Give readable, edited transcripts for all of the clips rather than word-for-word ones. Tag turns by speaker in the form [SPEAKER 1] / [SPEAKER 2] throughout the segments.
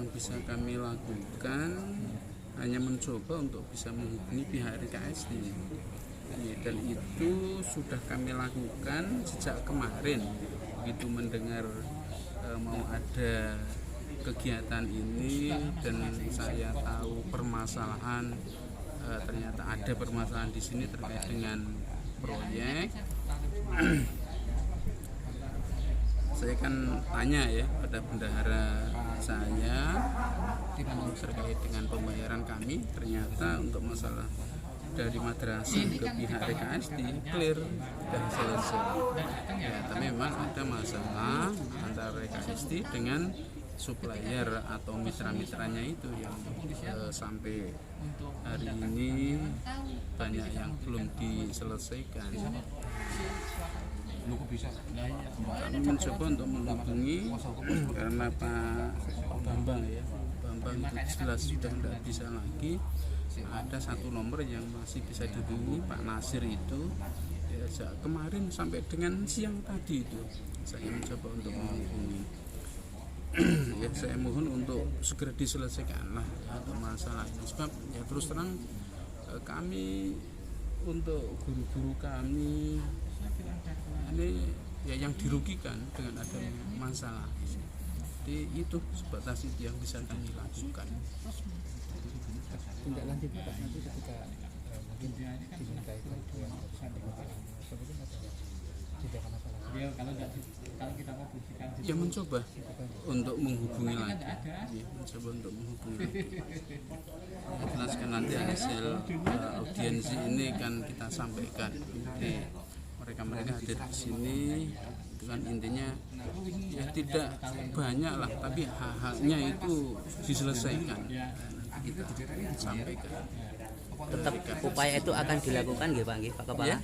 [SPEAKER 1] yang bisa kami lakukan hanya mencoba untuk bisa menghubungi pihak RKSD. Dan itu sudah kami lakukan sejak kemarin. Begitu mendengar mau ada kegiatan ini dan saya tahu permasalahan, ternyata ada permasalahan di sini terkait dengan proyek. Saya kan tanya ya pada bendahara saya terkait dengan pembayaran kami, ternyata untuk masalah dari madrasah ke pihak RKSD clear dan selesai. Ya, tapi memang ada masalah antara RKSD dengan supplier atau mitra-mitranya itu yang sampai hari ini banyak yang belum diselesaikan. Kami mencoba untuk menghubungi karena Pak Bambang ya, Bambang itu jelas sudah tidak bisa lagi. Ada satu nomor yang masih bisa dihubungi, Pak Nasir itu ya, kemarin sampai dengan siang tadi itu saya mencoba untuk menghubungi. Ya, saya mohon untuk segera diselesaikan lah atau masalah ini, sebab ya terus terang kami untuk guru-guru kami ini ya yang dirugikan dengan adanya masalah. Jadi itu sebatas itu yang bisa kami lakukan.
[SPEAKER 2] Tindak lanjut Pak nanti ketika mungkin dimintai bantuan tindakan apa lagi? Kalau kita mau buktikan
[SPEAKER 1] Ya mencoba untuk menghubungi lagi. Ya, mencoba untuk menghubungi lagi. Jelaskan nanti hasil audiensi ini kan kita sampaikan. Jadi mereka hadir di sini itu kan intinya ya tidak banyak lah, tapi hal-halnya itu diselesaikan. Kita sampaikan.
[SPEAKER 3] Tetap upaya itu akan dilakukan nggih Pak Kepala?
[SPEAKER 1] Ya?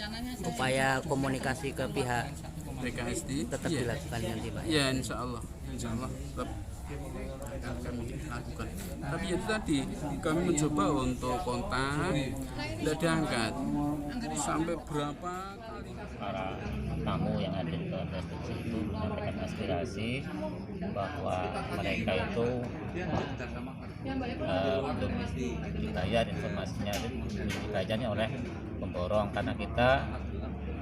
[SPEAKER 3] Upaya komunikasi ke pihak
[SPEAKER 1] RKSD
[SPEAKER 3] tetap
[SPEAKER 1] ya.
[SPEAKER 3] dilakukan nanti Pak?
[SPEAKER 1] Ya insya Allah tetap akan kami lakukan. Tapi itu tadi kami mencoba untuk kontak, tidak diangkat. Sampai berapa kali
[SPEAKER 4] para tamu yang hadir ke restitusi itu menyampaikan aspirasi bahwa mereka itu belum dibayar, informasinya belum dibayarnya oleh pemborong, karena kita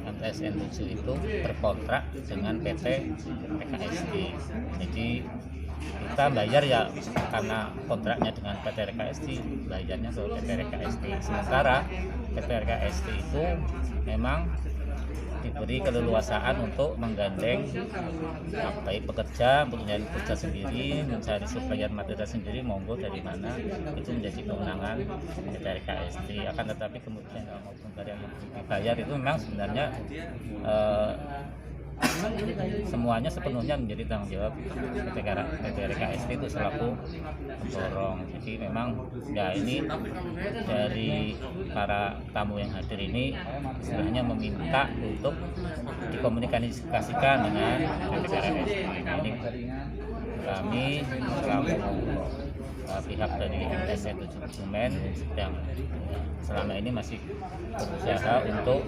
[SPEAKER 4] MTSN 7 itu berkontrak dengan PT RKSD. Jadi kita bayar ya karena kontraknya dengan PT RKSD, bayarnya ke PT RKSD. Sementara PT RKSD itu memang diberi keleluasaan untuk menggandeng baik pekerja untuk mencari pekerja sendiri, mencari supplier material sendiri, monggo dari mana, itu menjadi kewenangan PT RKSD. Akan tetapi kemudian maupun dari yang dibayar itu memang sebenarnya semuanya sepenuhnya menjadi tanggung jawab PT RKSD itu selaku pemborong. Jadi memang ya ini dari para tamu yang hadir ini istilahnya meminta untuk dikomunikasikan dengan PT RKSD. Ini kami selaku pihak dari MTSN 7 Kebumen sedang selama ini masih berusaha untuk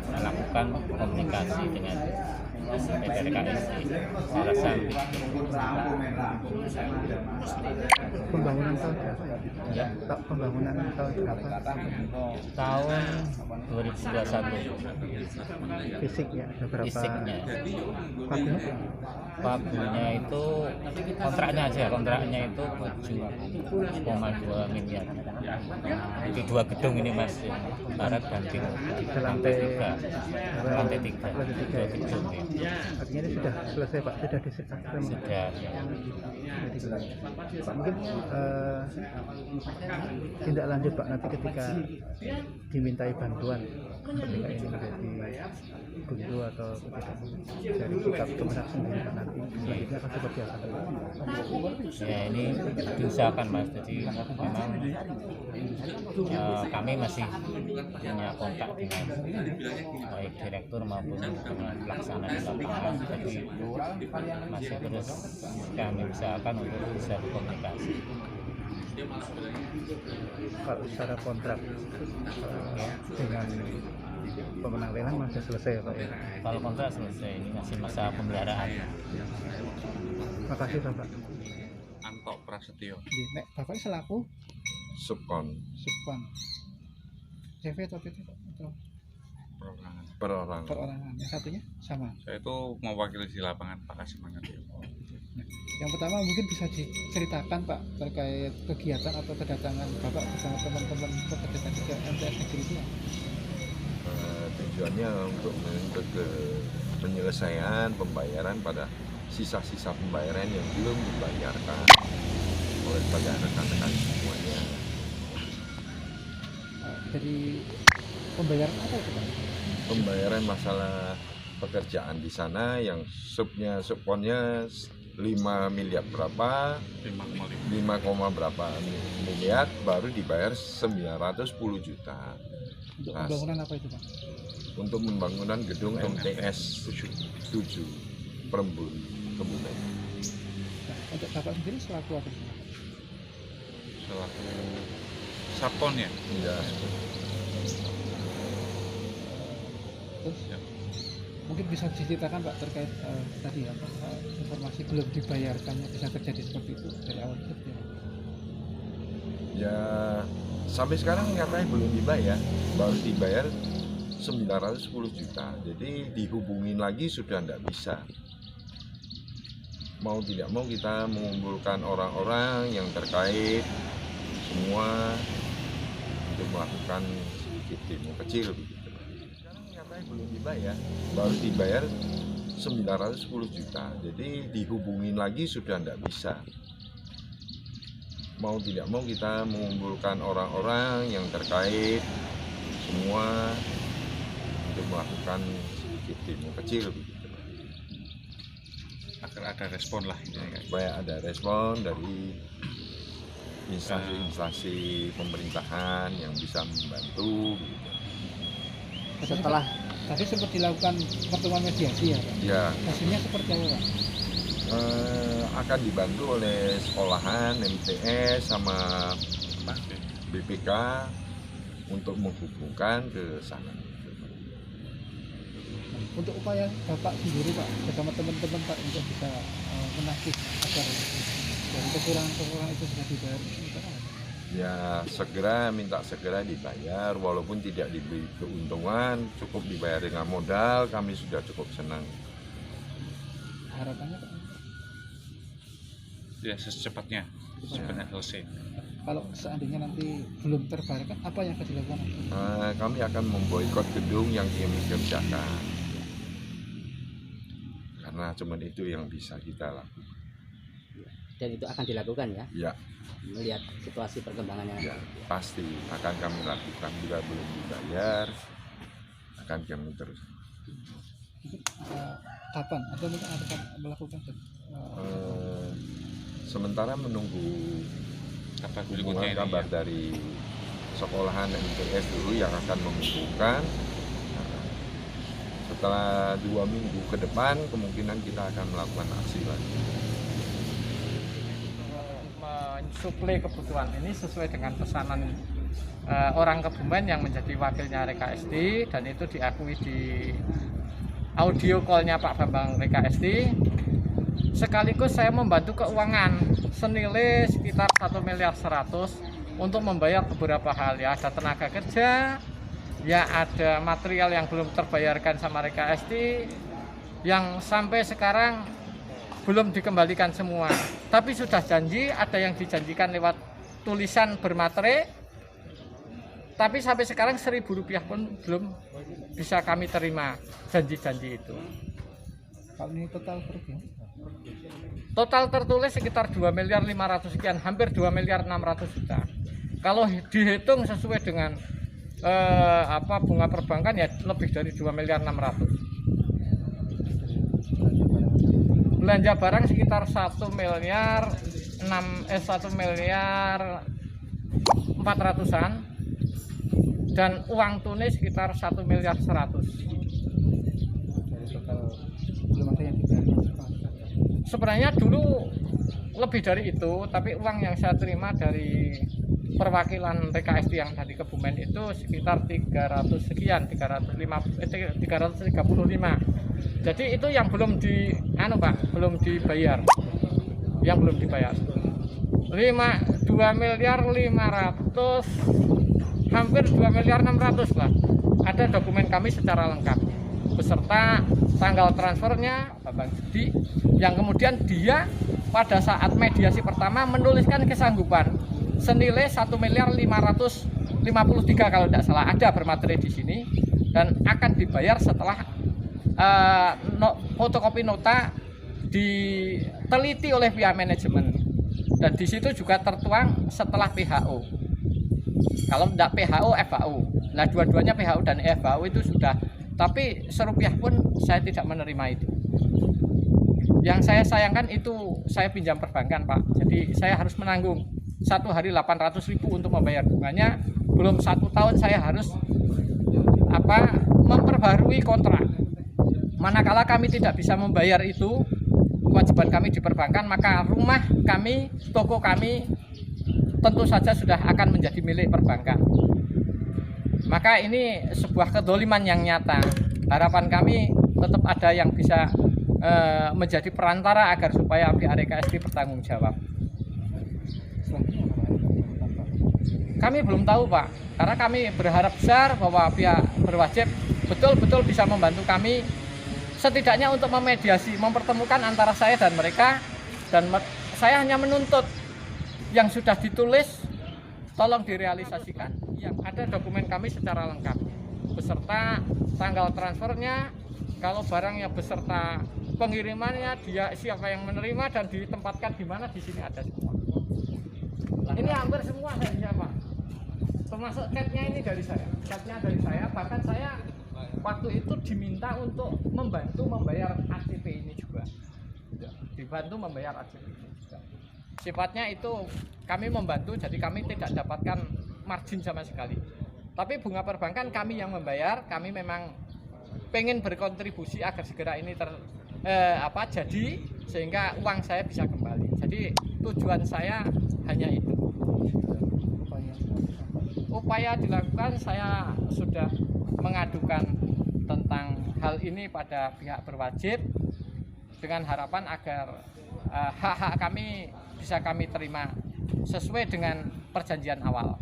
[SPEAKER 4] melakukan komunikasi dengan PT RKSD secara sambil.
[SPEAKER 2] Pembangunan tahun berapa?
[SPEAKER 4] Ya,
[SPEAKER 2] Pembangunan tahun berapa?
[SPEAKER 4] tahun 2021
[SPEAKER 2] Fisiknya ada berapa?
[SPEAKER 4] fisiknya.
[SPEAKER 2] Pagunya?
[SPEAKER 4] Pagunya itu kontraknya itu 7,2 miliar. Itu 2 gedung ini Mas, barat dan timur. Lantai 3. Lantai 3. 2 gedung. Ya.
[SPEAKER 2] Artinya ini sudah selesai Pak, sudah diserahkan.
[SPEAKER 4] Sudah.
[SPEAKER 2] Pak mungkin tindak lanjut Pak nanti ketika dimintai bantuan ketika ini menjadi buntu atau ketika dari sikap kemenang sendiri Pak nanti selanjutnya akan seperti apa?
[SPEAKER 4] Ya ini diusahakan Mas, jadi memang kami masih punya kontak dengan baik direktur maupun dengan pelaksana di lapangan, jadi masih terus kami usahakan untuk bisa berkomunikasi.
[SPEAKER 2] Kalau secara kontrak dengan pemenang lelang masih selesai ya Pak ya?
[SPEAKER 4] Kalau kontrak selesai, ini masih masa pemeliharaan.
[SPEAKER 2] Terima kasih Bapak.
[SPEAKER 1] Antok
[SPEAKER 5] Prasetyo.
[SPEAKER 2] Nggih, nek Bapak selaku
[SPEAKER 6] subkon
[SPEAKER 2] subkon CV atau PT atau
[SPEAKER 5] Perorangan.
[SPEAKER 6] perorangan.
[SPEAKER 2] perorangan. Yang satunya sama.
[SPEAKER 5] Saya itu mewakili di lapangan Pak Kasimangan.
[SPEAKER 2] Nah, yang pertama mungkin bisa diceritakan Pak terkait kegiatan atau kedatangan Bapak bersama teman-teman pekerja tadi ke MTS Negeri itu.
[SPEAKER 6] Tujuannya untuk ke penyelesaian pembayaran pada sisa-sisa pembayaran yang belum dibayarkan oleh pada rekan-rekan semuanya.
[SPEAKER 2] Dari pembayaran apa itu Pak?
[SPEAKER 6] Pembayaran masalah pekerjaan di sana yang subkonnya 5 miliar berapa, 5, berapa miliar baru dibayar 910 juta.
[SPEAKER 2] Untuk
[SPEAKER 6] Nah,
[SPEAKER 2] pembangunan apa itu Pak?
[SPEAKER 6] untuk pembangunan gedung MTS 7 Perembun Kebumen.
[SPEAKER 2] Nah, untuk Bapak sendiri selaku apa?
[SPEAKER 5] Selaku Sapon ya.
[SPEAKER 6] Ya,
[SPEAKER 2] Terus
[SPEAKER 5] Ya.
[SPEAKER 2] mungkin bisa diceritakan Pak terkait tadi apa informasi belum dibayarkannya bisa terjadi seperti itu dari awal seperti apa?
[SPEAKER 6] ya sampai sekarang katanya belum dibayar, baru dibayar 910 juta. Jadi dihubungin lagi sudah tidak bisa. Mau tidak mau kita mengumpulkan orang-orang yang terkait semua untuk melakukan sedikit demo kecil begitu. Sekarang katanya belum dibayar, baru dibayar 910 juta. Jadi dihubungin lagi sudah tidak bisa. Mau tidak mau kita mengumpulkan orang-orang yang terkait semua untuk melakukan sedikit demo kecil begitu.
[SPEAKER 5] Agar ada respon lah intinya.
[SPEAKER 6] Supaya ada respon dari instansi pemerintahan yang bisa membantu begitu.
[SPEAKER 2] Setelah tadi sempat dilakukan pertemuan mediasi ya Pak?
[SPEAKER 6] Ya,
[SPEAKER 2] Hasilnya seperti apa Pak?
[SPEAKER 6] akan dibantu oleh sekolahan, MTS sama BPK untuk menghubungkan ke sana.
[SPEAKER 2] Untuk upaya Bapak sendiri Pak bersama teman-teman Pak untuk bisa menagih agar dari kekurangan itu bisa dibayar itu apa?
[SPEAKER 6] Ya minta segera dibayar, walaupun tidak diberi keuntungan, cukup dibayar dengan modal, kami sudah cukup senang.
[SPEAKER 2] Harapannya Pak,
[SPEAKER 5] Ya secepatnya selesai.
[SPEAKER 2] kalau seandainya nanti belum terbayarkan apa yang akan dilakukan?
[SPEAKER 6] Kami akan memboikot gedung yang kami kerjakan, karena cuma itu yang bisa kita lakukan.
[SPEAKER 3] Dan itu akan dilakukan ya,
[SPEAKER 6] Ya,
[SPEAKER 3] melihat situasi perkembangannya.
[SPEAKER 6] ya pasti akan kami lakukan. Bila belum dibayar, akan kami terus.
[SPEAKER 2] Kapan atau mungkin akan melakukan
[SPEAKER 6] Sementara menunggu
[SPEAKER 5] Kabar
[SPEAKER 6] hubungan
[SPEAKER 5] berikutnya ini
[SPEAKER 6] kabar
[SPEAKER 5] ya.
[SPEAKER 6] dari sekolahan MTS dulu yang akan menghubungkan. Setelah 2 minggu ke depan kemungkinan kita akan melakukan aksi lagi.
[SPEAKER 7] Mensuplai kebutuhan ini sesuai dengan pesanan orang Kebumen yang menjadi wakilnya RKSD, dan itu diakui di audio call-nya Pak Bambang RKSD. Sekaligus saya membantu keuangan senilai sekitar 1,1 miliar untuk membayar beberapa hal ya, ada tenaga kerja, ya ada material yang belum terbayarkan sama RKSD yang sampai sekarang belum dikembalikan semua. Tapi sudah janji, ada yang dijanjikan lewat tulisan bermaterai, tapi sampai sekarang Rp1.000 pun belum bisa kami terima janji-janji itu.
[SPEAKER 2] kalau ini total kerugian?
[SPEAKER 7] Total tertulis sekitar 2,5 miliar sekian, hampir 2,6 miliar. Kalau dihitung sesuai dengan bunga perbankan ya lebih dari 2,6 miliar. Belanja barang sekitar 1,400 miliar dan uang tunai sekitar 1,1 miliar.
[SPEAKER 2] Dari total belum ada yang dibayar.
[SPEAKER 7] Sebenarnya dulu lebih dari itu, tapi uang yang saya terima dari perwakilan RKSD yang tadi Kebumen itu sekitar 300 sekian, 335. Jadi itu yang belum belum dibayar. Yang belum dibayar. 2.500.000.000, hampir 2.600.000.000 lah. Ada dokumen kami secara lengkap beserta tanggal transfernya Bambang Judi, yang kemudian dia pada saat mediasi pertama menuliskan kesanggupan senilai 1.553.000.000 kalau tidak salah, ada bermateri di sini, dan akan dibayar setelah fotokopi nota diteliti oleh pihak manajemen, dan di situ juga tertuang setelah PHO. Kalau tidak PHO, FHO. Nah, dua-duanya PHO dan FHO itu sudah, tapi serupiah pun saya tidak menerima itu. Yang saya sayangkan itu saya pinjam perbankan, Pak. Jadi saya harus menanggung 1 hari 800.000 untuk membayar bunganya. Belum 1 tahun saya harus memperbarui kontrak. Manakala kami tidak bisa membayar itu kewajiban kami di perbankan, maka rumah kami, toko kami tentu saja sudah akan menjadi milik perbankan. Maka ini sebuah kedoliman yang nyata. Harapan kami tetap ada yang bisa menjadi perantara agar supaya pihak RKSD bertanggung jawab. Kami belum tahu, Pak, karena kami berharap besar bahwa pihak berwajib betul-betul bisa membantu kami, setidaknya untuk memediasi, mempertemukan antara saya dan mereka, dan saya hanya menuntut yang sudah ditulis tolong direalisasikan, yang ada dokumen kami secara lengkap beserta tanggal transfernya, kalau barangnya beserta pengirimannya, dia siapa yang menerima dan ditempatkan di mana, di sini ada semua. Ini hampir semua dari siapa, termasuk catnya ini dari saya, bahkan saya waktu itu diminta untuk membantu membayar ACP ini juga, dibantu membayar ACP ini juga. Sifatnya itu kami membantu, jadi kami tidak dapatkan margin sama sekali. Tapi bunga perbankan kami yang membayar, kami memang pengen berkontribusi agar segera ini jadi, sehingga uang saya bisa kembali. Jadi tujuan saya hanya itu. Upaya dilakukan, saya sudah mengadukan tentang hal ini pada pihak berwajib dengan harapan agar hak-hak kami bisa kami terima sesuai dengan perjanjian awal.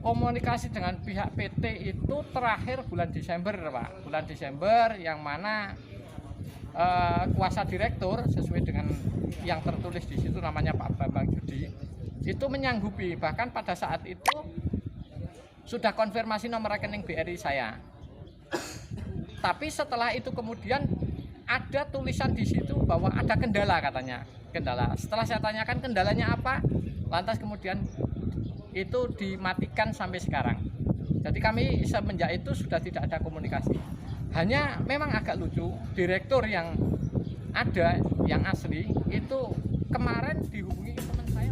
[SPEAKER 7] Komunikasi dengan pihak PT itu terakhir bulan Desember, Pak. Bulan Desember, yang mana kuasa direktur sesuai dengan yang tertulis di situ namanya Pak Bambang Judi, itu menyanggupi, bahkan pada saat itu sudah konfirmasi nomor rekening BRI saya. Tapi setelah itu kemudian ada tulisan di situ bahwa ada kendala, katanya. Kendala. Setelah saya tanyakan kendalanya apa, lantas kemudian itu dimatikan sampai sekarang. Jadi kami semenjak itu sudah tidak ada komunikasi. Hanya memang agak lucu, direktur yang ada, yang asli itu kemarin dihubungi teman saya.